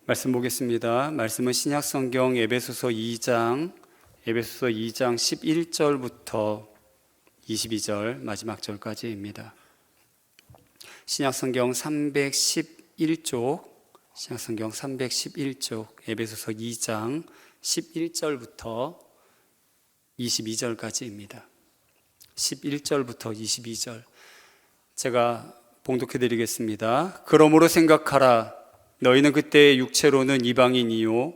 말씀 보겠습니다. 말씀은 신약성경 에베소서 2장 11절부터 22절 마지막 절까지입니다. 신약성경 311쪽 에베소서 2장 11절부터 22절까지입니다. 11절부터 22절 제가 봉독해 드리겠습니다. 그러므로 생각하라. 너희는 그때 육체로는 이방인이요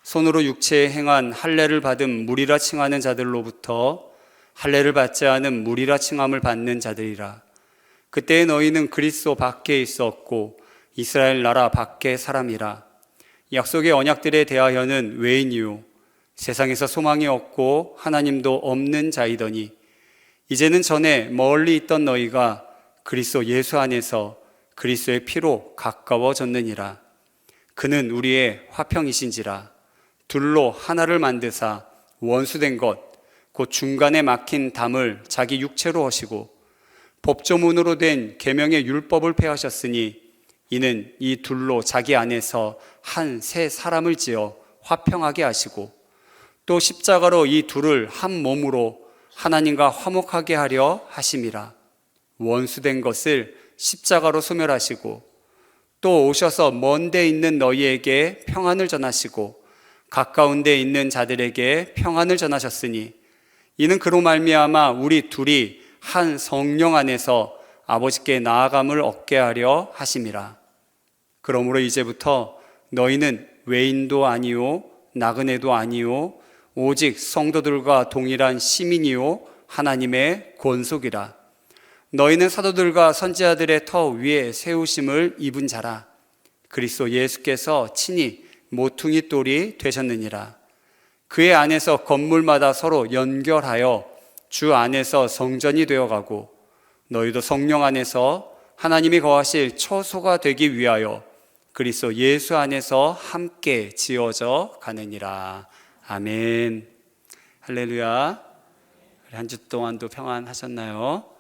손으로 육체에 행한 할례를 받은 무리라 칭하는 자들로부터 할례를 받지 않은 무리라 칭함을 받는 자들이라. 그때 너희는 그리스도 밖에 있었고 이스라엘 나라 밖의 사람이라. 약속의 언약들에 대하여는 외인이요 세상에서 소망이 없고 하나님도 없는 자이더니 이제는 전에 멀리 있던 너희가 그리스도 예수 안에서 그리스도의 피로 가까워졌느니라. 그는 우리의 화평이신지라. 둘로 하나를 만드사 원수된 것 곧 중간에 막힌 담을 자기 육체로 하시고 법조문으로 된 계명의 율법을 폐하셨으니 이는 이 둘로 자기 안에서 한 새 사람을 지어 화평하게 하시고 또 십자가로 이 둘을 한 몸으로 하나님과 화목하게 하려 하심이라. 원수된 것을 십자가로 소멸하시고 또 오셔서 먼 데 있는 너희에게 평안을 전하시고 가까운 데 있는 자들에게 평안을 전하셨으니 이는 그로 말미암아 우리 둘이 한 성령 안에서 아버지께 나아감을 얻게 하려 하심이라. 그러므로 이제부터 너희는 외인도 아니요 나그네도 아니요 오직 성도들과 동일한 시민이요 하나님의 권속이라. 너희는 사도들과 선지자들의 터 위에 세우심을 입은 자라. 그리스도 예수께서 친히 모퉁이 돌이 되셨느니라. 그의 안에서 건물마다 서로 연결하여 주 안에서 성전이 되어가고 너희도 성령 안에서 하나님이 거하실 처소가 되기 위하여 그리스도 예수 안에서 함께 지어져 가느니라. 아멘. 할렐루야. 한 주 동안도 평안하셨나요?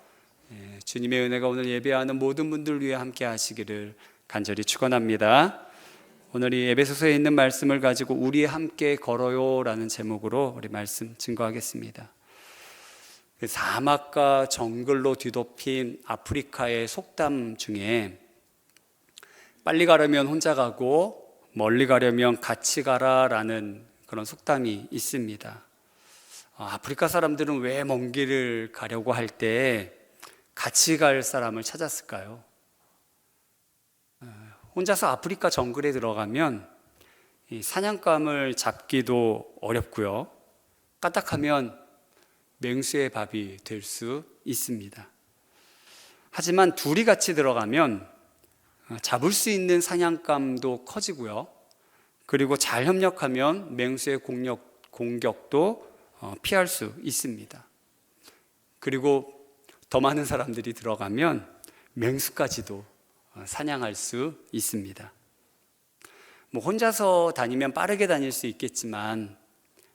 주님의 은혜가 오늘 예배하는 모든 분들 위해 함께 하시기를 간절히 축원합니다. 오늘 이 에베소서에 있는 말씀을 가지고 우리 함께 걸어요 라는 제목으로 우리 말씀 증거하겠습니다. 사막과 정글로 뒤덮인 아프리카의 속담 중에 빨리 가려면 혼자 가고 멀리 가려면 같이 가라 라는 그런 속담이 있습니다. 아프리카 사람들은 왜 먼 길을 가려고 할 때 같이 갈 사람을 찾았을까요? 혼자서 아프리카 정글에 들어가면 사냥감을 잡기도 어렵고요. 까딱하면 맹수의 밥이 될 수 있습니다. 하지만 둘이 같이 들어가면 잡을 수 있는 사냥감도 커지고요. 그리고 잘 협력하면 맹수의 공격도 피할 수 있습니다. 그리고 더 많은 사람들이 들어가면 맹수까지도 사냥할 수 있습니다. 혼자서 다니면 빠르게 다닐 수 있겠지만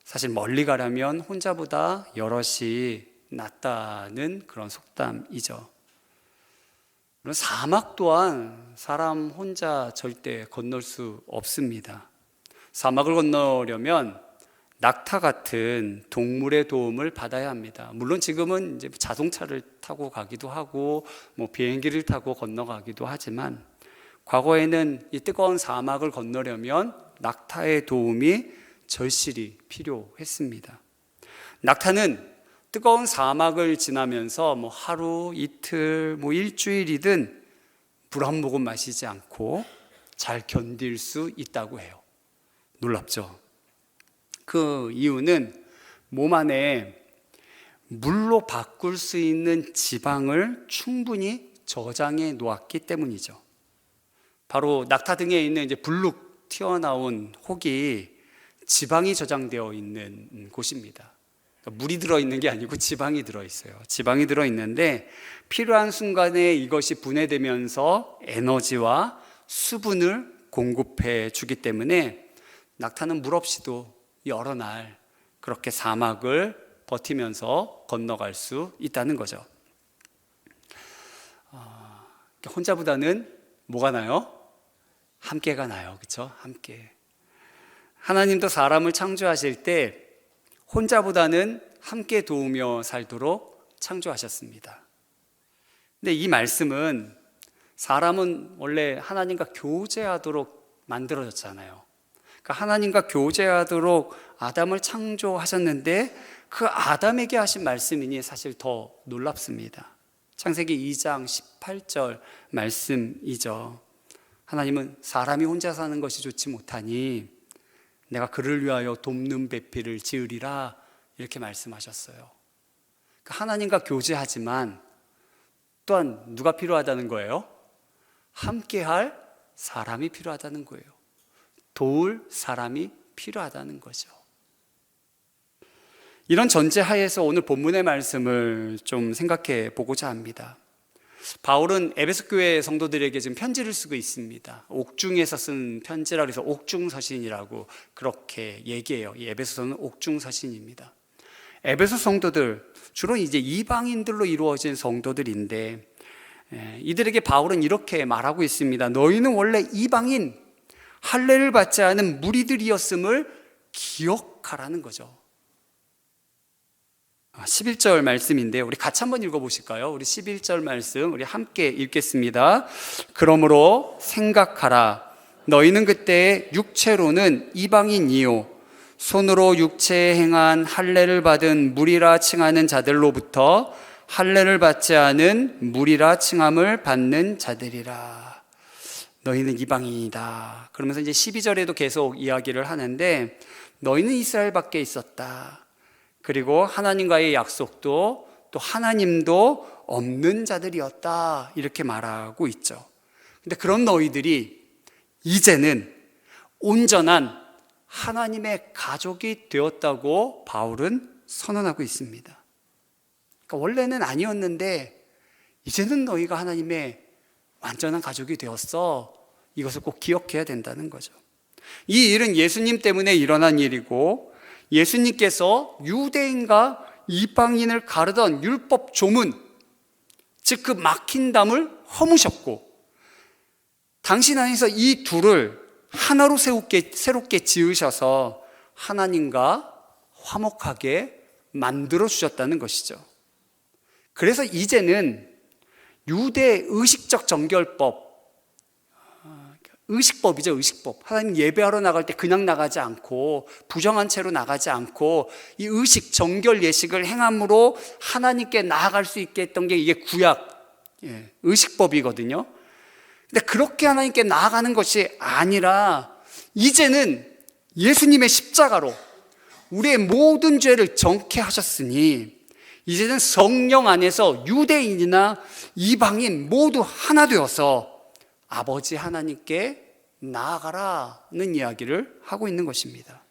사실 멀리 가려면 혼자보다 여럿이 낫다는 그런 속담이죠. 사막 또한 사람 혼자 절대 건널 수 없습니다. 사막을 건너려면 낙타 같은 동물의 도움을 받아야 합니다. 물론 지금은 이제 자동차를 타고 가기도 하고 비행기를 타고 건너가기도 하지만 과거에는 이 뜨거운 사막을 건너려면 낙타의 도움이 절실히 필요했습니다. 낙타는 뜨거운 사막을 지나면서 하루, 이틀, 일주일이든 물 한 모금 마시지 않고 잘 견딜 수 있다고 해요. 놀랍죠? 그 이유는 몸 안에 물로 바꿀 수 있는 지방을 충분히 저장해 놓았기 때문이죠. 바로 낙타 등에 있는 이제 불룩 튀어나온 혹이 지방이 저장되어 있는 곳입니다. 그러니까 물이 들어있는 게 아니고 지방이 들어있어요. 지방이 들어있는데 필요한 순간에 이것이 분해되면서 에너지와 수분을 공급해 주기 때문에 낙타는 물 없이도 여러 날 그렇게 사막을 버티면서 건너갈 수 있다는 거죠. 혼자보다는 뭐가 나요? 함께가 나요. 그렇죠? 함께. 하나님도 사람을 창조하실 때 혼자보다는 함께 도우며 살도록 창조하셨습니다. 근데 이 말씀은 사람은 원래 하나님과 교제하도록 만들어졌잖아요. 그러니까 하나님과 교제하도록 아담을 창조하셨는데 그 아담에게 하신 말씀이니 사실 더 놀랍습니다. 창세기 2장 18절 말씀이죠. 하나님은 사람이 혼자 사는 것이 좋지 못하니 내가 그를 위하여 돕는 배필을 지으리라 이렇게 말씀하셨어요. 그러니까 하나님과 교제하지만 또한 누가 필요하다는 거예요? 함께할 사람이 필요하다는 거예요. 도울 사람이 필요하다는 거죠. 이런 전제 하에서 오늘 본문의 말씀을 좀 생각해 보고자 합니다. 바울은 에베소 교회 성도들에게 지금 편지를 쓰고 있습니다. 옥중에서 쓴 편지라 해서 옥중서신이라고 그렇게 얘기해요. 이 에베소서는 옥중서신입니다. 에베소 성도들 주로 이제 이방인들로 이루어진 성도들인데 이들에게 바울은 이렇게 말하고 있습니다. 너희는 원래 이방인 할례를 받지 않은 무리들이었음을 기억하라는 거죠. 11절 말씀인데요. 우리 같이 한번 읽어보실까요? 우리 11절 말씀 우리 함께 읽겠습니다. 그러므로 생각하라. 너희는 그때 육체로는 이방인이요 손으로 육체에 행한 할례를 받은 무리라 칭하는 자들로부터 할례를 받지 않은 무리라 칭함을 받는 자들이라. 너희는 이방인이다. 그러면서 이제 12절에도 계속 이야기를 하는데 너희는 이스라엘 밖에 있었다. 그리고 하나님과의 약속도 또 하나님도 없는 자들이었다. 이렇게 말하고 있죠. 근데 그런 너희들이 이제는 온전한 하나님의 가족이 되었다고 바울은 선언하고 있습니다. 그러니까 원래는 아니었는데 이제는 너희가 하나님의 완전한 가족이 되었어. 이것을 꼭 기억해야 된다는 거죠. 이 일은 예수님 때문에 일어난 일이고 예수님께서 유대인과 이방인을 가르던 율법 조문, 즉 그 막힌 담을 허무셨고 당신 안에서 이 둘을 하나로 새롭게 지으셔서 하나님과 화목하게 만들어 주셨다는 것이죠. 그래서 이제는 유대 의식적 정결법, 의식법이죠. 의식법. 하나님 예배하러 나갈 때 그냥 나가지 않고 부정한 채로 나가지 않고 이 의식 정결 예식을 행함으로 하나님께 나아갈 수 있게 했던 게 이게 구약 의식법이거든요. 근데 그렇게 하나님께 나아가는 것이 아니라 이제는 예수님의 십자가로 우리의 모든 죄를 정케 하셨으니 이제는 성령 안에서 유대인이나 이방인 모두 하나 되어서 아버지 하나님께 나아가라는 이야기를 하고 있는 것입니다.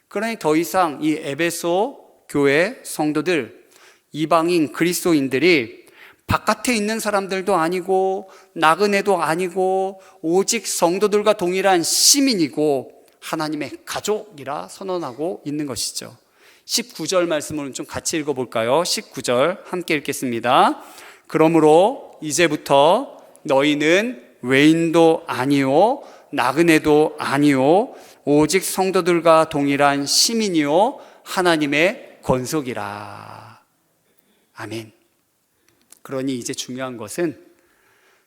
그러니 더 이상 이 에베소 교회 성도들, 이방인 그리스도인들이 바깥에 있는 사람들도 아니고 나그네도 아니고 오직 성도들과 동일한 시민이고 하나님의 가족이라 선언하고 있는 것이죠. 19절 말씀을 좀 같이 읽어볼까요? 19절 함께 읽겠습니다. 그러므로 이제부터 너희는 외인도 아니요 나그네도 아니요 오직 성도들과 동일한 시민이요 하나님의 권속이라. 아멘. 그러니 이제 중요한 것은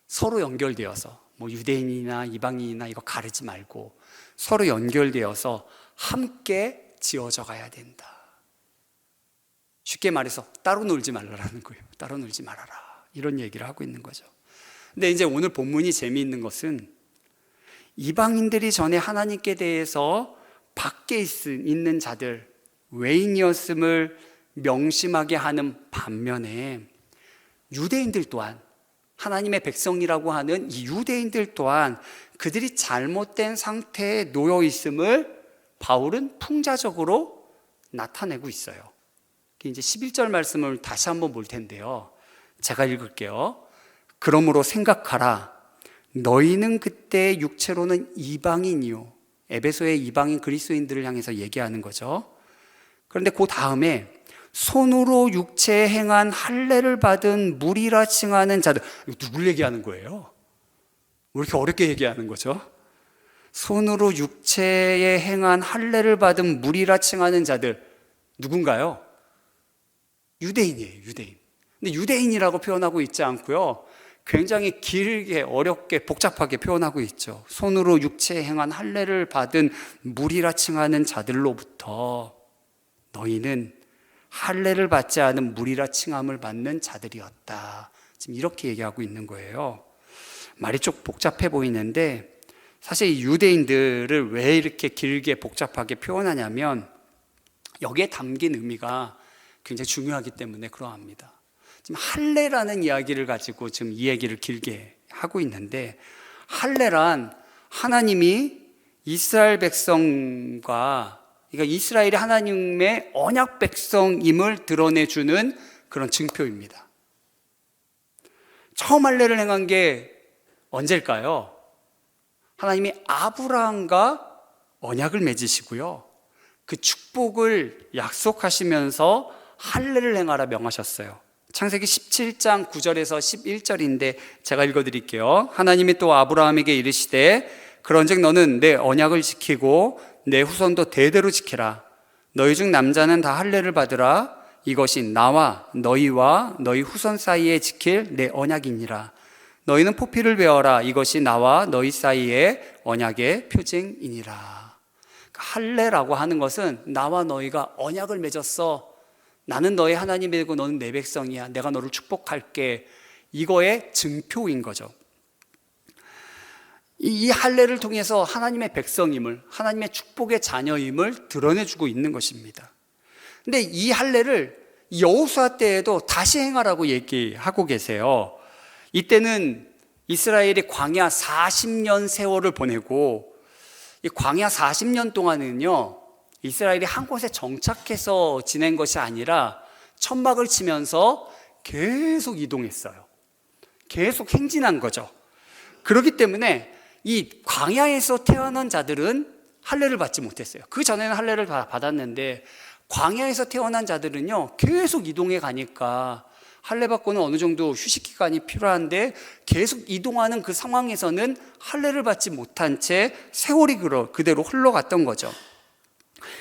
서로 연결되어서 뭐 유대인이나 이방인이나 이거 가르지 말고 서로 연결되어서 함께 지어져 가야 된다. 쉽게 말해서 따로 놀지 말라라는 거예요. 따로 놀지 말아라. 이런 얘기를 하고 있는 거죠. 근데 이제 오늘 본문이 재미있는 것은 이방인들이 전에 하나님께 대해서 밖에 있는 자들, 외인이었음을 명심하게 하는 반면에 유대인들 또한 하나님의 백성이라고 하는 이 유대인들 또한 그들이 잘못된 상태에 놓여 있음을 바울은 풍자적으로 나타내고 있어요. 이제 11절 말씀을 다시 한번 볼 텐데요. 제가 읽을게요. 그러므로 생각하라. 너희는 그때 육체로는 이방인이요. 에베소의 이방인 그리스도인들을 향해서 얘기하는 거죠. 그런데 그 다음에 손으로 육체에 행한 할례를 받은 무리라 칭하는 자들. 이거 누굴 얘기하는 거예요? 왜 이렇게 어렵게 얘기하는 거죠? 손으로 육체에 행한 할례를 받은 무리라 칭하는 자들 누군가요? 유대인이에요, 유대인. 근데 유대인이라고 표현하고 있지 않고요, 굉장히 길게 어렵게 복잡하게 표현하고 있죠. 손으로 육체에 행한 할례를 받은 무리라 칭하는 자들로부터 너희는 할례를 받지 않은 무리라 칭함을 받는 자들이었다. 지금 이렇게 얘기하고 있는 거예요. 말이 좀 복잡해 보이는데 사실 이 유대인들을 왜 이렇게 길게 복잡하게 표현하냐면 여기에 담긴 의미가 굉장히 중요하기 때문에 그러합니다. 지금 할례라는 이야기를 가지고 지금 이 얘기를 길게 하고 있는데, 할례란 하나님이 이스라엘 백성과, 그러니까 이스라엘이 하나님의 언약 백성임을 드러내주는 그런 증표입니다. 처음 할례를 행한 게 언제일까요? 하나님이 아브라함과 언약을 맺으시고요, 그 축복을 약속하시면서 할례를 행하라 명하셨어요. 창세기 17장 9절에서 11절인데 제가 읽어드릴게요. 하나님이 또 아브라함에게 이르시되 그런즉 너는 내 언약을 지키고 내 후손도 대대로 지키라. 너희 중 남자는 다 할례를 받으라. 이것이 나와 너희와 너희 후손 사이에 지킬 내 언약이니라. 너희는 포피를 베어라. 이것이 나와 너희 사이의 언약의 표징이니라. 할례라고 하는 것은 나와 너희가 언약을 맺었어. 나는 너의 하나님이고 너는 내 백성이야. 내가 너를 축복할게. 이거의 증표인 거죠. 이 할례를 통해서 하나님의 백성임을, 하나님의 축복의 자녀임을 드러내주고 있는 것입니다. 근데 이 할례를 여호수아 때에도 다시 행하라고 얘기하고 계세요. 이때는 이스라엘이 광야 40년 세월을 보내고, 이 광야 40년 동안은요, 이스라엘이 한 곳에 정착해서 지낸 것이 아니라 천막을 치면서 계속 이동했어요. 계속 행진한 거죠. 그렇기 때문에 이 광야에서 태어난 자들은 할례를 받지 못했어요. 그 전에는 할례를 받았는데 광야에서 태어난 자들은요, 계속 이동해 가니까 할례 받고는 어느 정도 휴식 기간이 필요한데 계속 이동하는 그 상황에서는 할례를 받지 못한 채 세월이 그대로 흘러갔던 거죠.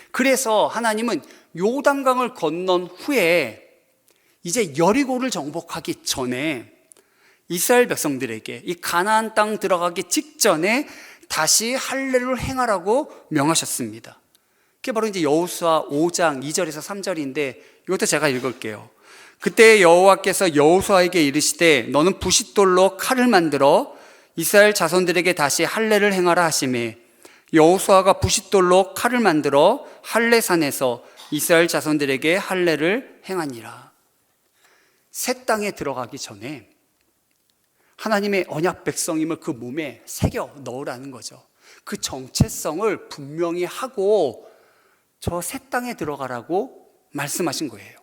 그래서 하나님은 요단강을 건넌 후에 이제 여리고를 정복하기 전에 이스라엘 백성들에게 이 가나안 땅 들어가기 직전에 다시 할례를 행하라고 명하셨습니다. 그게 바로 이제 여호수아 5장 2절에서 3절인데 이것도 제가 읽을게요. 그때 여호와께서 여호수아에게 이르시되 너는 부싯돌로 칼을 만들어 이스라엘 자손들에게 다시 할례를 행하라 하시매 여호수아가 부싯돌로 칼을 만들어 할례산에서 이스라엘 자손들에게 할례를 행하니라. 새 땅에 들어가기 전에 하나님의 언약 백성임을 그 몸에 새겨 넣으라는 거죠. 그 정체성을 분명히 하고 저 새 땅에 들어가라고 말씀하신 거예요.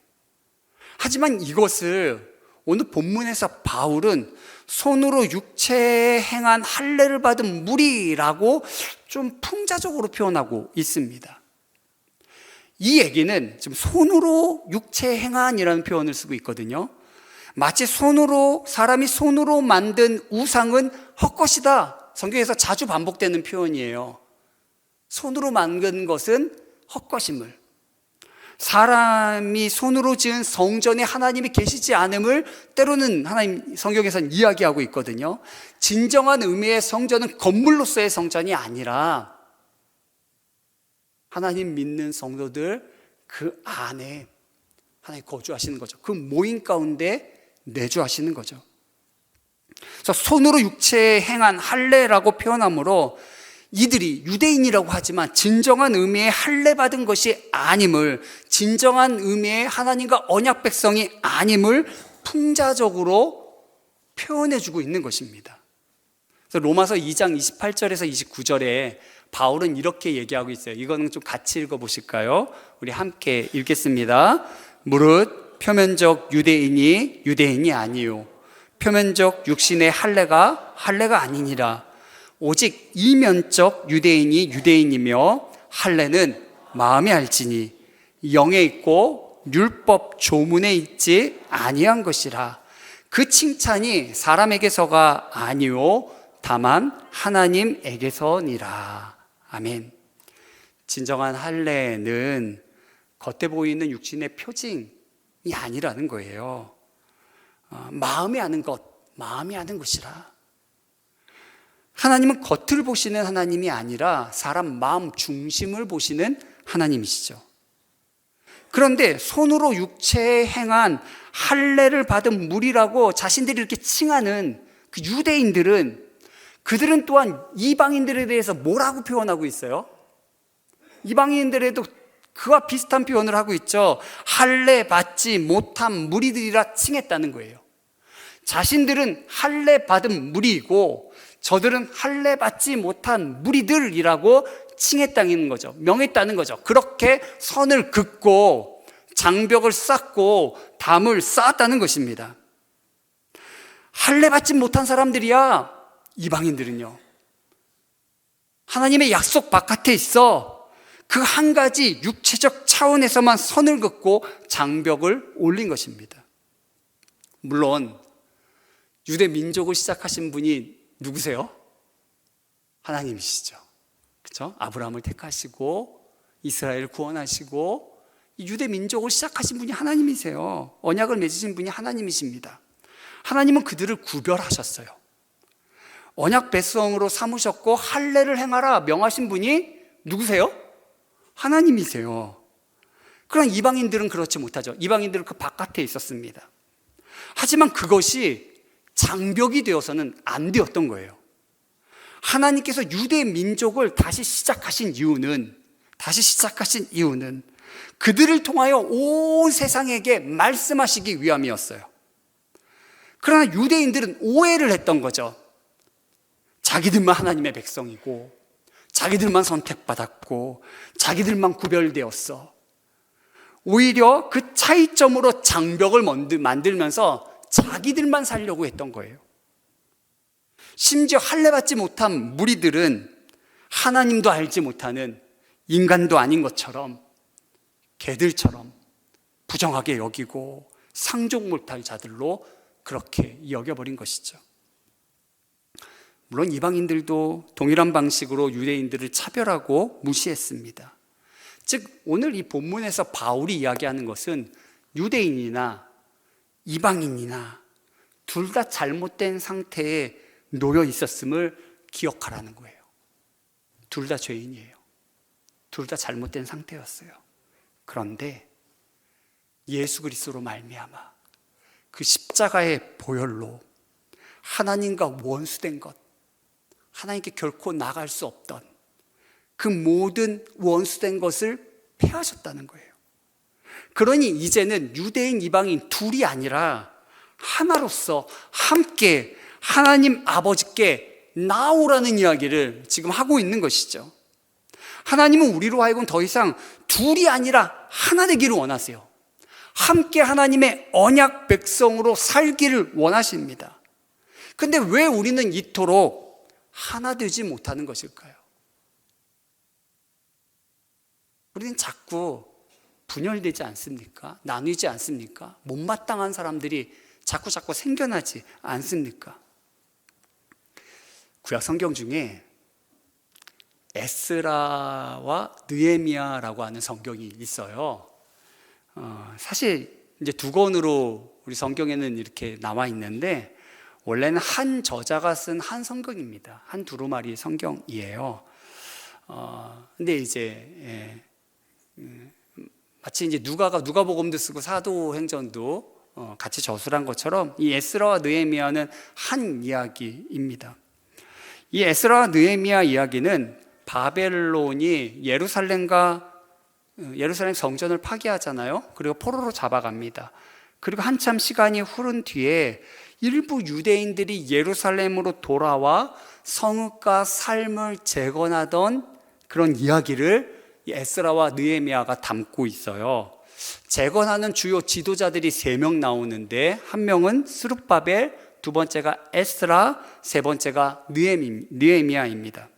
하지만 이것을 오늘 본문에서 바울은 손으로 육체에 행한 할례를 받은 무리라고 좀 풍자적으로 표현하고 있습니다. 이 얘기는 지금 손으로 육체에 행한이라는 표현을 쓰고 있거든요. 마치 사람이 손으로 만든 우상은 헛것이다. 성경에서 자주 반복되는 표현이에요. 손으로 만든 것은 헛것임을, 사람이 손으로 지은 성전에 하나님이 계시지 않음을 때로는 하나님 성경에서는 이야기하고 있거든요. 진정한 의미의 성전은 건물로서의 성전이 아니라 하나님 믿는 성도들 그 안에 하나님 거주하시는 거죠. 그 모임 가운데 내주하시는 거죠. 그래서 손으로 육체에 행한 할례라고 표현하므로 이들이 유대인이라고 하지만 진정한 의미의 할례 받은 것이 아님을, 진정한 의미의 하나님과 언약 백성이 아님을 풍자적으로 표현해주고 있는 것입니다. 그래서 로마서 2장 28절에서 29절에 바울은 이렇게 얘기하고 있어요. 이거는 좀 같이 읽어보실까요? 우리 함께 읽겠습니다. 무릇 표면적 유대인이 유대인이 아니요 표면적 육신의 할례가 아니니라. 오직 이면적 유대인이 유대인이며 할례는 마음에 알지니 영에 있고 율법 조문에 있지 아니한 것이라. 그 칭찬이 사람에게서가 아니요 다만 하나님에게서니라. 아멘. 진정한 할례는 겉에 보이는 육신의 표징이 아니라는 거예요. 마음이 아는 것이라. 하나님은 겉을 보시는 하나님이 아니라 사람 마음 중심을 보시는 하나님이시죠. 그런데 손으로 육체에 행한 할례를 받은 무리라고 자신들이 이렇게 칭하는 그 유대인들은, 그들은 또한 이방인들에 대해서 뭐라고 표현하고 있어요? 이방인들에도 그와 비슷한 표현을 하고 있죠. 할례 받지 못한 무리들이라 칭했다는 거예요. 자신들은 할례 받은 무리이고 저들은 할례 받지 못한 무리들이라고 칭했다는 거죠. 명했다는 거죠. 그렇게 선을 긋고 장벽을 쌓고 담을 쌓았다는 것입니다. 할례 받지 못한 사람들이야. 이방인들은요, 하나님의 약속 바깥에 있어 그 한 가지 육체적 차원에서만 선을 긋고 장벽을 올린 것입니다. 물론 유대 민족을 시작하신 분이 누구세요? 하나님이시죠. 그렇죠? 아브라함을 택하시고 이스라엘을 구원하시고 유대 민족을 시작하신 분이 하나님이세요. 언약을 맺으신 분이 하나님이십니다. 하나님은 그들을 구별하셨어요. 언약 백성으로 삼으셨고 할례를 행하라 명하신 분이 누구세요? 하나님이세요. 그러나 이방인들은 그렇지 못하죠. 이방인들은 그 바깥에 있었습니다. 하지만 그것이 장벽이 되어서는 안 되었던 거예요. 하나님께서 유대 민족을 다시 시작하신 이유는 그들을 통하여 온 세상에게 말씀하시기 위함이었어요. 그러나 유대인들은 오해를 했던 거죠. 자기들만 하나님의 백성이고 자기들만 선택받았고 자기들만 구별되었어. 오히려 그 차이점으로 장벽을 만들면서 자기들만 살려고 했던 거예요. 심지어 할례받지 못한 무리들은 하나님도 알지 못하는 인간도 아닌 것처럼 개들처럼 부정하게 여기고 상종 못할 자들로 그렇게 여겨버린 것이죠. 물론 이방인들도 동일한 방식으로 유대인들을 차별하고 무시했습니다. 즉 오늘 이 본문에서 바울이 이야기하는 것은 유대인이나 이방인이나 둘 다 잘못된 상태에 놓여 있었음을 기억하라는 거예요. 둘 다 죄인이에요. 둘 다 잘못된 상태였어요. 그런데 예수 그리스도로 말미암아 그 십자가의 보혈로 하나님과 원수된 것, 하나님께 결코 나갈 수 없던 그 모든 원수된 것을 패하셨다는 거예요. 그러니 이제는 유대인, 이방인 둘이 아니라 하나로서 함께 하나님 아버지께 나오라는 이야기를 지금 하고 있는 것이죠. 하나님은 우리로 하여금 더 이상 둘이 아니라 하나 되기를 원하세요. 함께 하나님의 언약 백성으로 살기를 원하십니다. 근데 왜 우리는 이토록 하나 되지 못하는 것일까요? 우리는 자꾸 분열되지 않습니까? 나뉘지 않습니까? 못마땅한 사람들이 자꾸 생겨나지 않습니까? 구약 성경 중에 에스라와 느헤미야라고 하는 성경이 있어요. 사실 이제 두 권으로 우리 성경에는 이렇게 나와 있는데 원래는 한 저자가 쓴 한 성경입니다. 한 두루마리 성경이에요. 근데 이제 마치 이제 누가복음도 쓰고 사도행전도 같이 저술한 것처럼 이 에스라와 느헤미야는 한 이야기입니다. 이 에스라와 느헤미야 이야기는 바벨론이 예루살렘 성전을 파괴하잖아요. 그리고 포로로 잡아갑니다. 그리고 한참 시간이 흐른 뒤에 일부 유대인들이 예루살렘으로 돌아와 성읍과 삶을 재건하던 그런 이야기를 에스라와 느헤미야가 담고 있어요. 재건하는 주요 지도자들이 3명 나오는데 한 명은 스룹바벨, 두 번째가 에스라, 세 번째가 느헤미야입니다.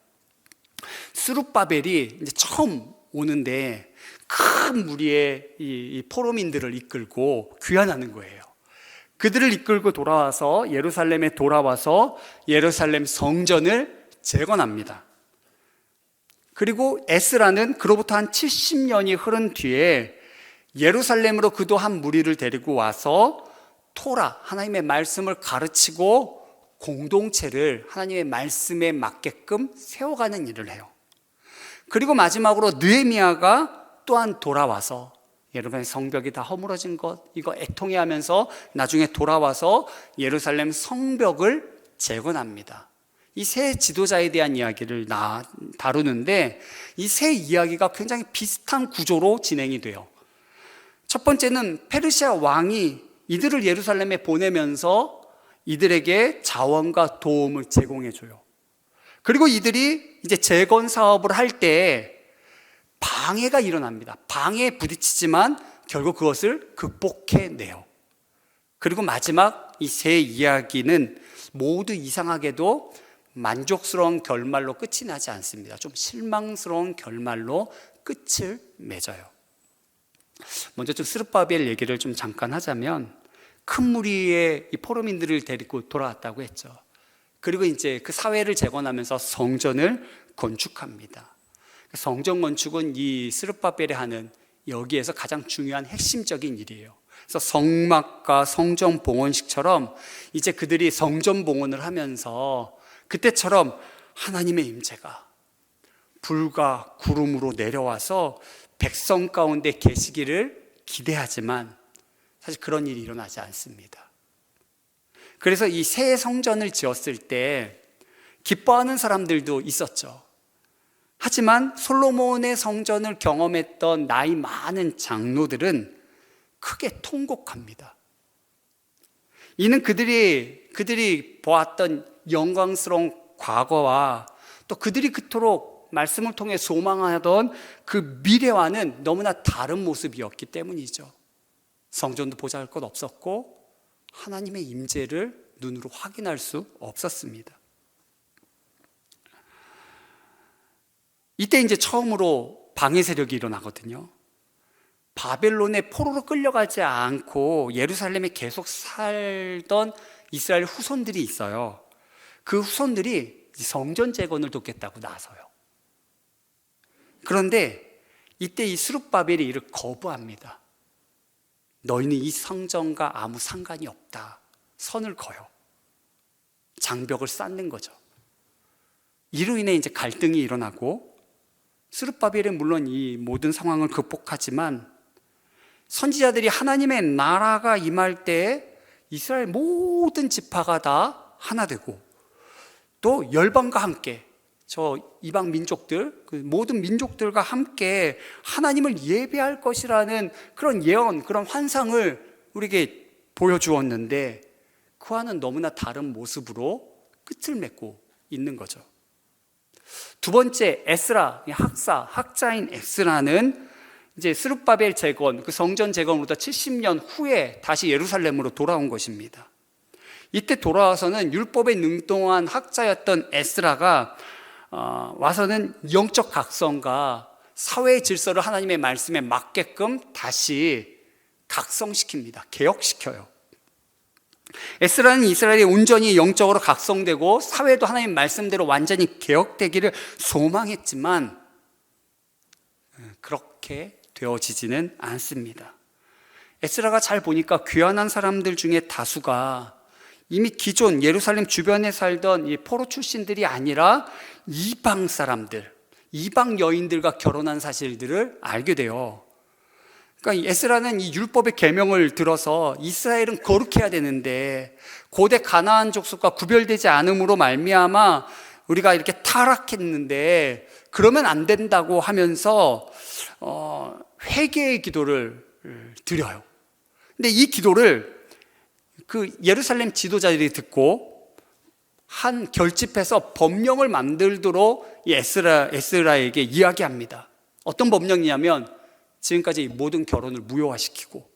스룹바벨이 이제 처음 오는데 큰 무리의 이 포로민들을 이끌고 귀환하는 거예요. 그들을 이끌고 돌아와서 예루살렘에 돌아와서 예루살렘 성전을 재건합니다. 그리고 에스라는 그로부터 한 70년이 흐른 뒤에 예루살렘으로 그도 한 무리를 데리고 와서 토라, 하나님의 말씀을 가르치고 공동체를 하나님의 말씀에 맞게끔 세워가는 일을 해요. 그리고 마지막으로 느헤미야가 또한 돌아와서 예루살렘 성벽이 다 허물어진 것 이거 애통해 하면서 나중에 돌아와서 예루살렘 성벽을 재건합니다. 이 세 지도자에 대한 이야기를 다루는데 이 세 이야기가 굉장히 비슷한 구조로 진행이 돼요. 첫 번째는 페르시아 왕이 이들을 예루살렘에 보내면서 이들에게 자원과 도움을 제공해줘요. 그리고 이들이 이제 재건 사업을 할 때 방해가 일어납니다. 방해에 부딪히지만 결국 그것을 극복해내요. 그리고 마지막 이 세 이야기는 모두 이상하게도 만족스러운 결말로 끝이 나지 않습니다. 좀 실망스러운 결말로 끝을 맺어요. 먼저 좀 스룹바벨 얘기를 좀 잠깐 하자면 큰 무리의 이 포로민들을 데리고 돌아왔다고 했죠. 그리고 이제 그 사회를 재건하면서 성전을 건축합니다. 성전 건축은 이 스룹바벨이 하는 여기에서 가장 중요한 핵심적인 일이에요. 그래서 성막과 성전 봉헌식처럼 이제 그들이 성전 봉헌을 하면서 그때처럼 하나님의 임재가 불과 구름으로 내려와서 백성 가운데 계시기를 기대하지만 사실 그런 일이 일어나지 않습니다. 그래서 이 새 성전을 지었을 때 기뻐하는 사람들도 있었죠. 하지만 솔로몬의 성전을 경험했던 나이 많은 장로들은 크게 통곡합니다. 이는 그들이 보았던 영광스러운 과거와 또 그들이 그토록 말씀을 통해 소망하던 그 미래와는 너무나 다른 모습이었기 때문이죠. 성전도 보잘 것 없었고 하나님의 임재를 눈으로 확인할 수 없었습니다. 이때 이제 처음으로 방해 세력이 일어나거든요. 바벨론의 포로로 끌려가지 않고 예루살렘에 계속 살던 이스라엘 후손들이 있어요. 그 후손들이 성전 재건을 돕겠다고 나서요. 그런데 이때 이 스룹바벨이 이를 거부합니다. 너희는 이 성전과 아무 상관이 없다. 선을 그어요. 장벽을 쌓는 거죠. 이로 인해 이제 갈등이 일어나고 스룹바벨은 물론 이 모든 상황을 극복하지만 선지자들이 하나님의 나라가 임할 때 이스라엘 모든 지파가 다 하나 되고 또 열방과 함께 저 이방 민족들 그 모든 민족들과 함께 하나님을 예배할 것이라는 그런 예언, 그런 환상을 우리에게 보여주었는데 그와는 너무나 다른 모습으로 끝을 맺고 있는 거죠. 두 번째 에스라, 학자인 에스라는 이제 스룹바벨 재건, 그 성전 재건으로부터 70년 후에 다시 예루살렘으로 돌아온 것입니다. 이때 돌아와서는 율법에 능통한 학자였던 에스라가 와서는 영적 각성과 사회의 질서를 하나님의 말씀에 맞게끔 다시 각성시킵니다. 개혁시켜요. 에스라는 이스라엘이 온전히 영적으로 각성되고 사회도 하나님 말씀대로 완전히 개혁되기를 소망했지만 그렇게 되어지지는 않습니다. 에스라가 잘 보니까 귀환한 사람들 중에 다수가 이미 기존 예루살렘 주변에 살던 이 포로 출신들이 아니라 이방 사람들, 이방 여인들과 결혼한 사실들을 알게 돼요. 그러니까 에스라는 이 율법의 계명을 들어서 이스라엘은 거룩해야 되는데 고대 가나안 족속과 구별되지 않음으로 말미암아 우리가 이렇게 타락했는데 그러면 안 된다고 하면서 회개의 기도를 드려요. 근데 이 기도를 그 예루살렘 지도자들이 듣고 한 결집해서 법령을 만들도록 이 에스라에게 이야기합니다. 어떤 법령이냐면 지금까지 모든 결혼을 무효화시키고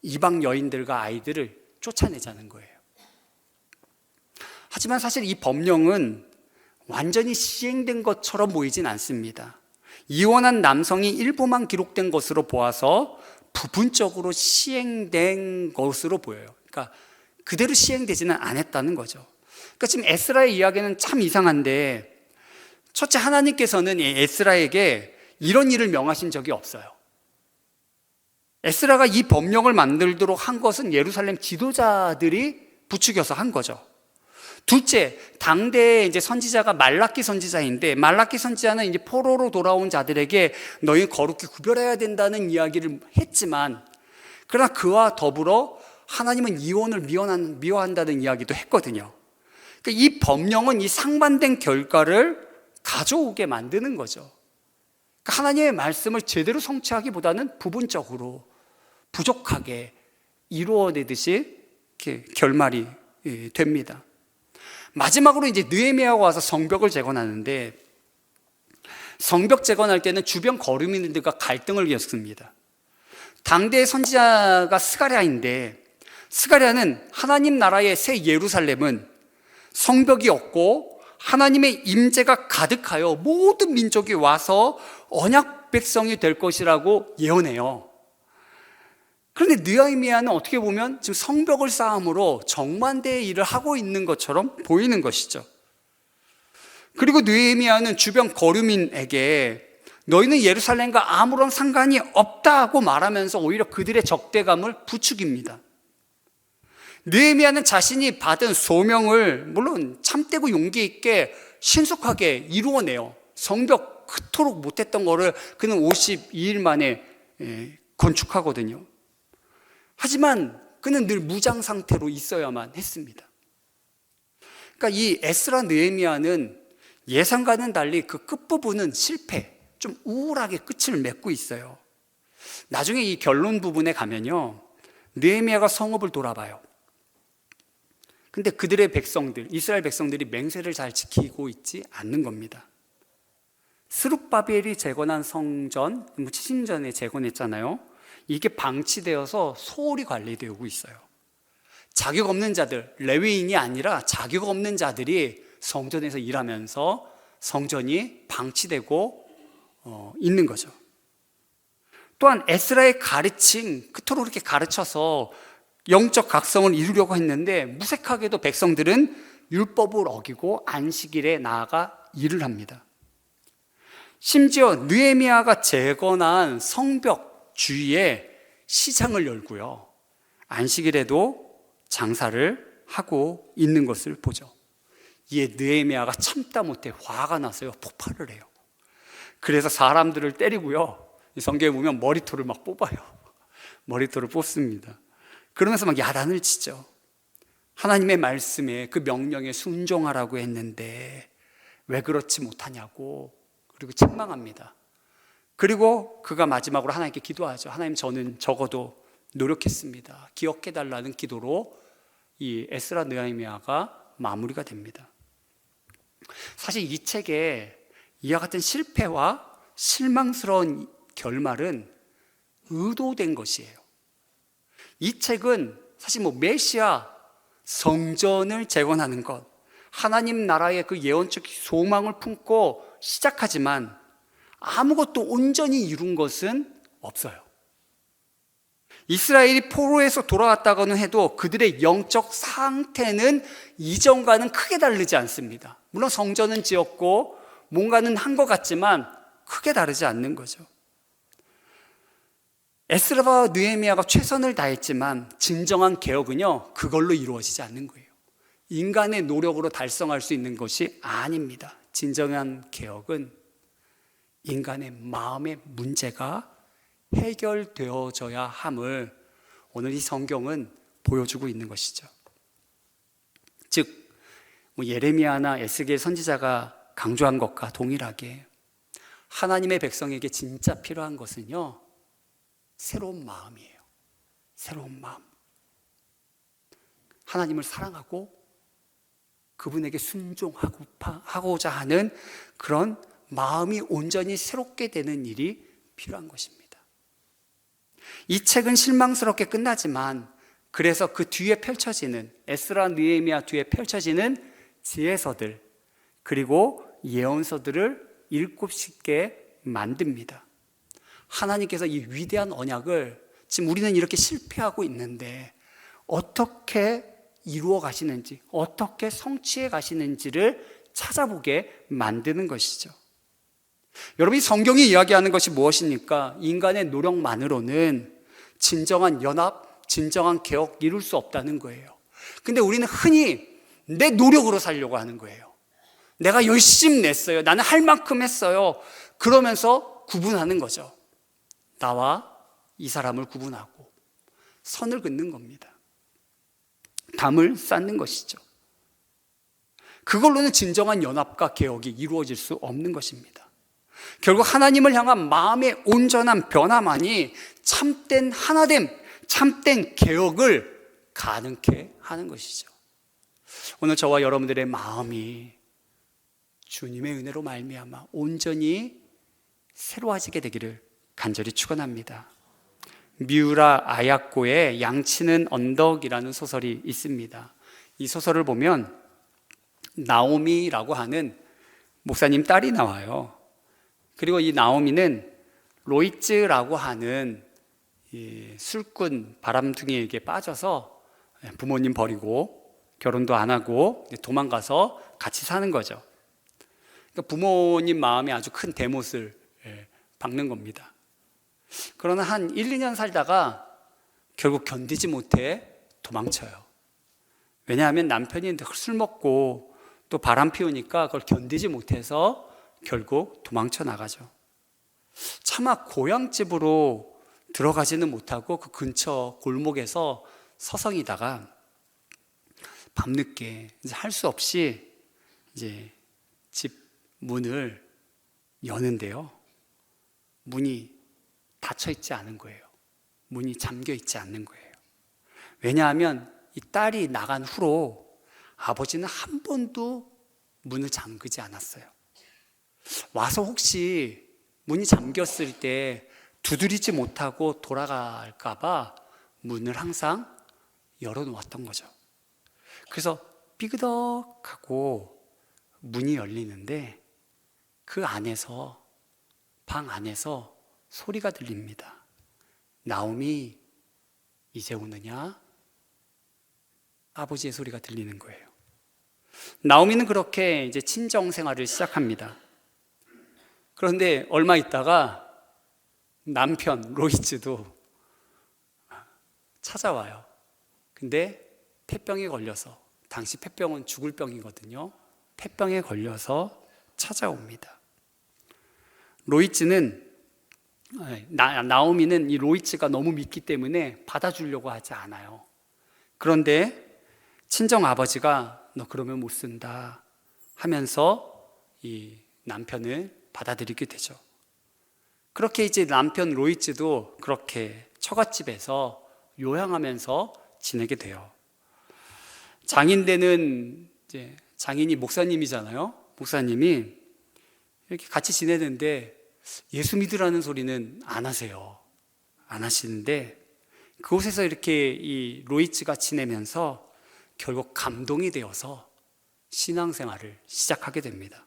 이방 여인들과 아이들을 쫓아내자는 거예요. 하지만 사실 이 법령은 완전히 시행된 것처럼 보이진 않습니다. 이혼한 남성이 일부만 기록된 것으로 보아서 부분적으로 시행된 것으로 보여요. 그러니까 그대로 시행되지는 않았다는 거죠. 그러니까 지금 에스라의 이야기는 참 이상한데, 첫째, 하나님께서는 에스라에게 이런 일을 명하신 적이 없어요. 에스라가 이 법령을 만들도록 한 것은 예루살렘 지도자들이 부추겨서 한 거죠. 둘째, 당대의 이제 선지자가 말라기 선지자인데, 말라기 선지자는 이제 포로로 돌아온 자들에게 너희 거룩히 구별해야 된다는 이야기를 했지만, 그러나 그와 더불어 하나님은 이혼을 미워한다는 이야기도 했거든요. 그러니까 이 법령은 이 상반된 결과를 가져오게 만드는 거죠. 그러니까 하나님의 말씀을 제대로 성취하기보다는 부분적으로 부족하게 이루어내듯이 이렇게 결말이 됩니다. 마지막으로 이제 느헤미야가 와서 성벽을 재건하는데, 성벽 재건할 때는 주변 거류민들과 갈등을 겪습니다. 당대의 선지자가 스가랴인데, 스가랴는 하나님 나라의 새 예루살렘은 성벽이 없고 하나님의 임재가 가득하여 모든 민족이 와서 언약 백성이 될 것이라고 예언해요. 그런데 느헤미야는 어떻게 보면 지금 성벽을 쌓음으로 정반대의 일을 하고 있는 것처럼 보이는 것이죠. 그리고 느헤미야는 주변 거류민에게 너희는 예루살렘과 아무런 상관이 없다고 말하면서 오히려 그들의 적대감을 부추깁니다. 느헤미야는 자신이 받은 소명을 물론 참되고 용기 있게 신속하게 이루어내요. 성벽 그토록 못했던 거를 그는 52일 만에 건축하거든요. 하지만 그는 늘 무장 상태로 있어야만 했습니다. 그러니까 이 에스라 느헤미야는 예상과는 달리 그 끝부분은 실패, 좀 우울하게 끝을 맺고 있어요. 나중에 이 결론 부분에 가면요, 느헤미야가 성읍을 돌아봐요. 근데 그들의 백성들, 이스라엘 백성들이 맹세를 잘 지키고 있지 않는 겁니다. 스룹바벨이 재건한 성전, 70년에 재건했잖아요. 이게 방치되어서 소홀히 관리되고 있어요. 자격 없는 자들, 레위인이 아니라 자격 없는 자들이 성전에서 일하면서 성전이 방치되고 있는 거죠. 또한 에스라의 가르침, 그토록 이렇게 가르쳐서 영적 각성을 이루려고 했는데 무색하게도 백성들은 율법을 어기고 안식일에 나아가 일을 합니다. 심지어 느헤미야가 재건한 성벽 주위에 시장을 열고요, 안식일에도 장사를 하고 있는 것을 보죠. 이에 느헤미야가 참다 못해 화가 나서요, 폭발을 해요. 그래서 사람들을 때리고요, 성경에 보면 머리털을 막 뽑아요. 머리털을 뽑습니다. 그러면서 막 야단을 치죠. 하나님의 말씀에, 그 명령에 순종하라고 했는데 왜 그렇지 못하냐고, 그리고 책망합니다. 그리고 그가 마지막으로 하나님께 기도하죠. 하나님, 저는 적어도 노력했습니다. 기억해달라는 기도로 이 에스라 느헤미야가 마무리가 됩니다. 사실 이 책에 이와 같은 실패와 실망스러운 결말은 의도된 것이에요. 이 책은 사실 메시아 성전을 재건하는 것, 하나님 나라의 그 예언적 소망을 품고 시작하지만 아무것도 온전히 이룬 것은 없어요. 이스라엘이 포로에서 돌아왔다고는 해도 그들의 영적 상태는 이전과는 크게 다르지 않습니다. 물론 성전은 지었고 뭔가는 한 것 같지만 크게 다르지 않는 거죠. 에스라와 느헤미야가 최선을 다했지만 진정한 개혁은요, 그걸로 이루어지지 않는 거예요. 인간의 노력으로 달성할 수 있는 것이 아닙니다. 진정한 개혁은 인간의 마음의 문제가 해결되어져야 함을 오늘 이 성경은 보여주고 있는 것이죠. 즉 예레미야나 에스겔 선지자가 강조한 것과 동일하게 하나님의 백성에게 진짜 필요한 것은요, 새로운 마음이에요. 새로운 마음. 하나님을 사랑하고 그분에게 순종하고자 하는 그런 마음이 온전히 새롭게 되는 일이 필요한 것입니다. 이 책은 실망스럽게 끝나지만 그래서 그 뒤에 펼쳐지는, 에스라 느헤미야 뒤에 펼쳐지는 지혜서들 그리고 예언서들을 읽고 싶게 만듭니다. 하나님께서 이 위대한 언약을, 지금 우리는 이렇게 실패하고 있는데 어떻게 이루어 가시는지, 어떻게 성취해 가시는지를 찾아보게 만드는 것이죠. 여러분, 이 성경이 이야기하는 것이 무엇입니까? 인간의 노력만으로는 진정한 연합, 진정한 개혁 이룰 수 없다는 거예요. 근데 우리는 흔히 내 노력으로 살려고 하는 거예요. 내가 열심히 냈어요. 나는 할 만큼 했어요. 그러면서 구분하는 거죠. 나와 이 사람을 구분하고 선을 긋는 겁니다. 담을 쌓는 것이죠. 그걸로는 진정한 연합과 개혁이 이루어질 수 없는 것입니다. 결국 하나님을 향한 마음의 온전한 변화만이 참된 하나됨, 참된 개혁을 가능케 하는 것이죠. 오늘 저와 여러분들의 마음이 주님의 은혜로 말미암아 온전히 새로워지게 되기를 간절히 축원합니다. 미우라 아야코의 양치는 언덕이라는 소설이 있습니다. 이 소설을 보면 나오미라고 하는 목사님 딸이 나와요. 그리고 이 나오미는 로이츠라고 하는 이 술꾼 바람둥이에게 빠져서 부모님 버리고 결혼도 안 하고 도망가서 같이 사는 거죠. 그러니까 부모님 마음에 아주 큰 대못을 박는 겁니다. 그러나 한 1, 2년 살다가 결국 견디지 못해 도망쳐요. 왜냐하면 남편이 술 먹고 또 바람 피우니까 그걸 견디지 못해서 결국 도망쳐 나가죠. 차마 고향집으로 들어가지는 못하고 그 근처 골목에서 서성이다가 밤늦게 이제 할 수 없이 이제 집 문을 여는데요. 문이 닫혀 있지 않은 거예요. 문이 잠겨 있지 않는 거예요. 왜냐하면 이 딸이 나간 후로 아버지는 한 번도 문을 잠그지 않았어요. 와서 혹시 문이 잠겼을 때 두드리지 못하고 돌아갈까 봐 문을 항상 열어놓았던 거죠. 그래서 삐그덕하고 문이 열리는데 그 안에서, 방 안에서 소리가 들립니다. 나오미, 이제 오느냐? 아버지의 소리가 들리는 거예요. 나오미는 그렇게 이제 친정 생활을 시작합니다. 그런데 얼마 있다가 남편 로이츠도 찾아와요. 근데 폐병에 걸려서, 당시 폐병은 죽을 병이거든요. 폐병에 걸려서 찾아옵니다. 나오미는 이 로이츠가 너무 믿기 때문에 받아주려고 하지 않아요. 그런데 친정 아버지가 너 그러면 못 쓴다 하면서 이 남편을 받아들이게 되죠. 그렇게 이제 남편 로이츠도 그렇게 처갓집에서 요양하면서 지내게 돼요. 장인되는 이제 장인이 목사님이잖아요. 목사님이 이렇게 같이 지내는데 예수 믿으라는 소리는 안 하세요. 안 하시는데 그곳에서 이렇게 이 로이츠가 지내면서 결국 감동이 되어서 신앙생활을 시작하게 됩니다.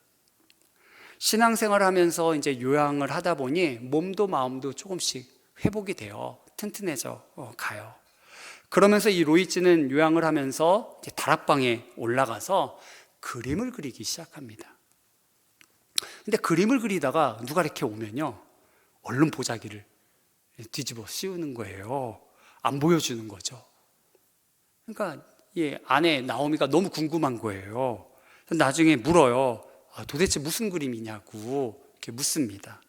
신앙생활을 하면서 이제 요양을 하다 보니 몸도 마음도 조금씩 회복이 되어 튼튼해져 가요. 그러면서 이 로이츠는 요양을 하면서 이제 다락방에 올라가서 그림을 그리기 시작합니다. 근데 그림을 그리다가 누가 이렇게 오면요, 얼른 보자기를 뒤집어 씌우는 거예요. 안 보여주는 거죠. 그러니까 이 아내 나오미가 너무 궁금한 거예요. 나중에 물어요. 도대체 무슨 그림이냐고 이렇게 묻습니다.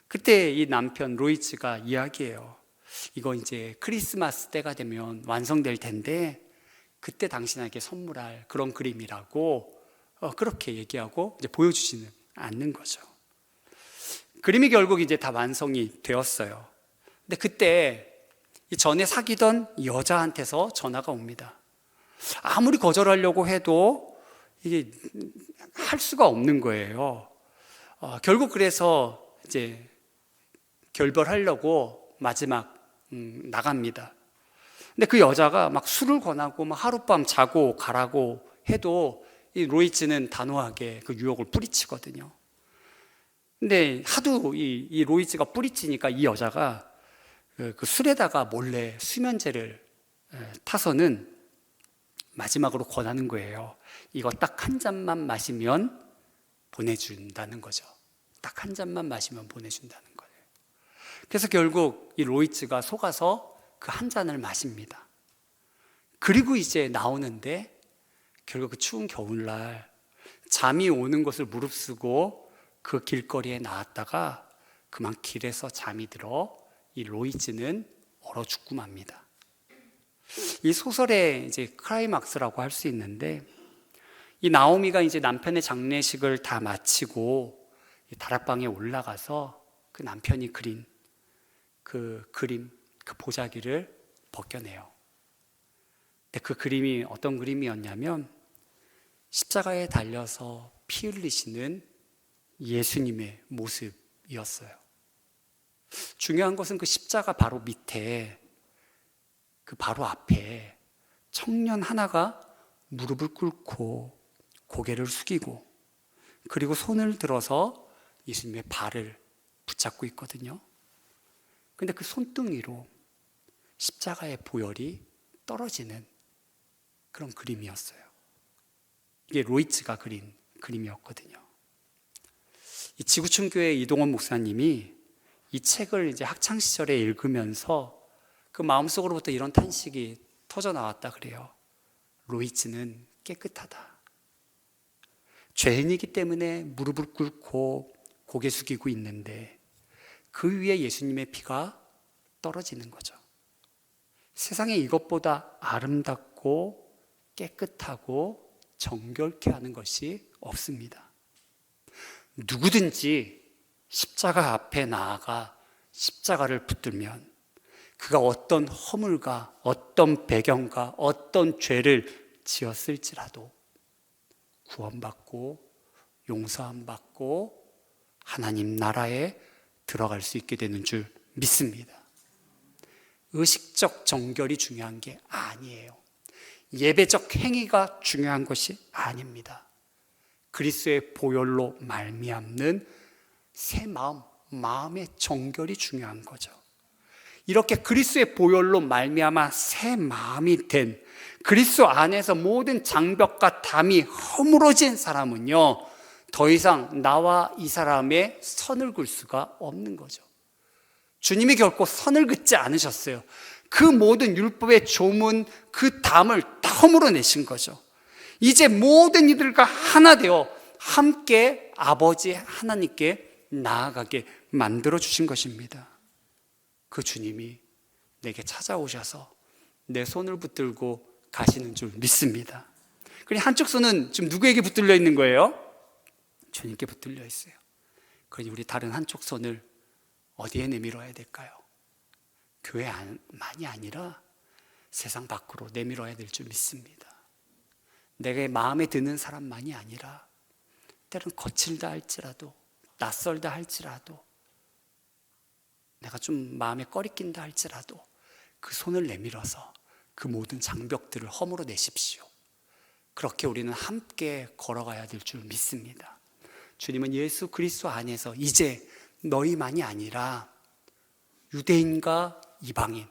그때 이 남편 로이츠가 이야기해요. 이거 이제 크리스마스 때가 되면 완성될 텐데 그때 당신에게 선물할 그런 그림이라고 그렇게 얘기하고 이제 보여주지는 않는 거죠. 그림이 결국 이제 다 완성이 되었어요. 근데 그때 이 전에 사귀던 여자한테서 전화가 옵니다. 아무리 거절하려고 해도 이게 할 수가 없는 거예요. 결국 그래서 이제 결별하려고 마지막 나갑니다. 근데 그 여자가 막 술을 권하고 막 하룻밤 자고 가라고 해도 이 로이츠는 단호하게 그 유혹을 뿌리치거든요. 근데 하도 이 로이츠가 뿌리치니까 이 여자가 그 술에다가 몰래 수면제를 타서는 마지막으로 권하는 거예요. 이거 딱 한 잔만 마시면 보내준다는 거죠. 딱 한 잔만 마시면 보내준다는 거예요. 그래서 결국 이 로이츠가 속아서 그 한 잔을 마십니다. 그리고 이제 나오는데 결국 그 추운 겨울날 잠이 오는 것을 무릅쓰고 그 길거리에 나왔다가 그만 길에서 잠이 들어 이 로이츠는 얼어 죽고 맙니다. 이 소설의 이제 클라이막스라고 할 수 있는데, 이 나오미가 이제 남편의 장례식을 다 마치고 다락방에 올라가서 그 남편이 그린 그 그림, 그 보자기를 벗겨내요. 근데 그 그림이 어떤 그림이었냐면 십자가에 달려서 피 흘리시는 예수님의 모습이었어요. 중요한 것은 그 십자가 바로 밑에, 그 바로 앞에 청년 하나가 무릎을 꿇고 고개를 숙이고 그리고 손을 들어서 예수님의 발을 붙잡고 있거든요. 근데 그 손등위로 십자가의 보혈이 떨어지는 그런 그림이었어요. 이게 로이츠가 그린 그림이었거든요. 이 지구촌교회 이동원 목사님이 이 책을 이제 학창 시절에 읽으면서 그 마음속으로부터 이런 탄식이 터져 나왔다 그래요. 로이츠는 깨끗하다. 죄인이기 때문에 무릎을 꿇고 고개 숙이고 있는데 그 위에 예수님의 피가 떨어지는 거죠. 세상에 이것보다 아름답고 깨끗하고 정결케 하는 것이 없습니다. 누구든지 십자가 앞에 나아가 십자가를 붙들면 그가 어떤 허물과 어떤 배경과 어떤 죄를 지었을지라도 구원받고 용서함 받고 하나님 나라에 들어갈 수 있게 되는 줄 믿습니다. 의식적 정결이 중요한 게 아니에요. 예배적 행위가 중요한 것이 아닙니다. 그리스도의 보혈로 말미암는 새 마음, 마음의 정결이 중요한 거죠. 이렇게 그리스도의 보혈로 말미암아 새 마음이 된, 그리스도 안에서 모든 장벽과 담이 허물어진 사람은요, 더 이상 나와 이 사람의 선을 긋을 수가 없는 거죠. 주님이 결코 선을 긋지 않으셨어요. 그 모든 율법의 조문, 그 담을 다 허물어내신 거죠. 이제 모든 이들과 하나 되어 함께 아버지 하나님께 나아가게 만들어 주신 것입니다. 그 주님이 내게 찾아오셔서 내 손을 붙들고 가시는 줄 믿습니다. 그리고 한쪽 손은 지금 누구에게 붙들려 있는 거예요? 주님께 붙들려 있어요. 그러니 우리 다른 한쪽 손을 어디에 내밀어야 될까요? 교회만이 아니라 세상 밖으로 내밀어야 될 줄 믿습니다. 내게 마음에 드는 사람만이 아니라 때로는 거칠다 할지라도, 낯설다 할지라도, 내가 좀 마음에 꺼리낀다 할지라도 그 손을 내밀어서 그 모든 장벽들을 허물어 내십시오. 그렇게 우리는 함께 걸어가야 될 줄 믿습니다. 주님은 예수 그리스도 안에서 이제 너희만이 아니라 유대인과 이방인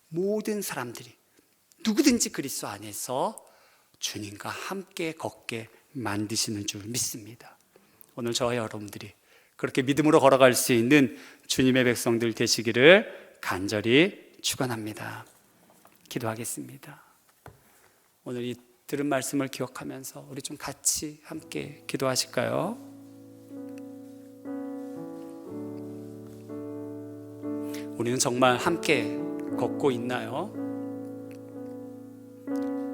모든 사람들이 누구든지 그리스도 안에서 주님과 함께 걷게 만드시는 줄 믿습니다. 오늘 저와 여러분들이 그렇게 믿음으로 걸어갈 수 있는 주님의 백성들 되시기를 간절히 축원합니다. 기도하겠습니다. 오늘 이 들은 말씀을 기억하면서 우리 좀 같이 함께 기도하실까요? 우리는 정말 함께 걷고 있나요?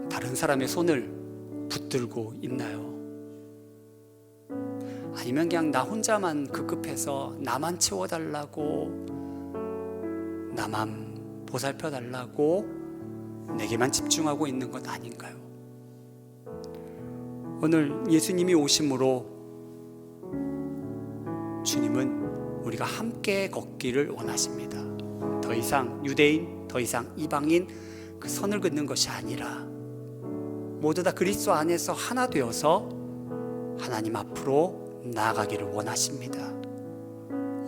다른 사람의 손을 붙들고 있나요? 아니면 그냥 나 혼자만 급급해서 나만 채워달라고, 나만 보살펴달라고 내게만 집중하고 있는 것 아닌가요? 오늘 예수님이 오심으로 주님은 우리가 함께 걷기를 원하십니다. 더 이상 유대인, 더 이상 이방인 그 선을 긋는 것이 아니라 모두 다 그리스도 안에서 하나 되어서 하나님 앞으로 나아가기를 원하십니다.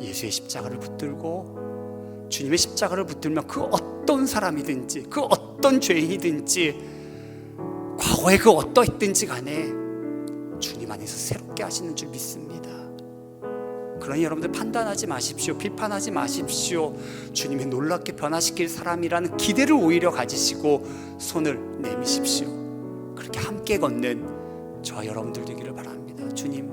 예수의 십자가를 붙들고 주님의 십자가를 붙들면 그 어떤 사람이든지 그 어떤 죄인이든지 과거에 그 어떠했든지 간에 주님 안에서 새롭게 하시는 줄 믿습니다. 그러니 여러분들 판단하지 마십시오. 비판하지 마십시오. 주님이 놀랍게 변화시킬 사람이라는 기대를 오히려 가지시고 손을 내미십시오. 그렇게 함께 걷는 저와 여러분들 되기를 바랍니다. 주님,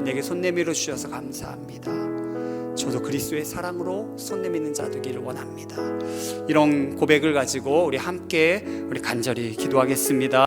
내게 손 내밀어 주셔서 감사합니다. 저도 그리스도의 사랑으로 손 내미는 자 되기를 원합니다. 이런 고백을 가지고 우리 함께 간절히 기도하겠습니다.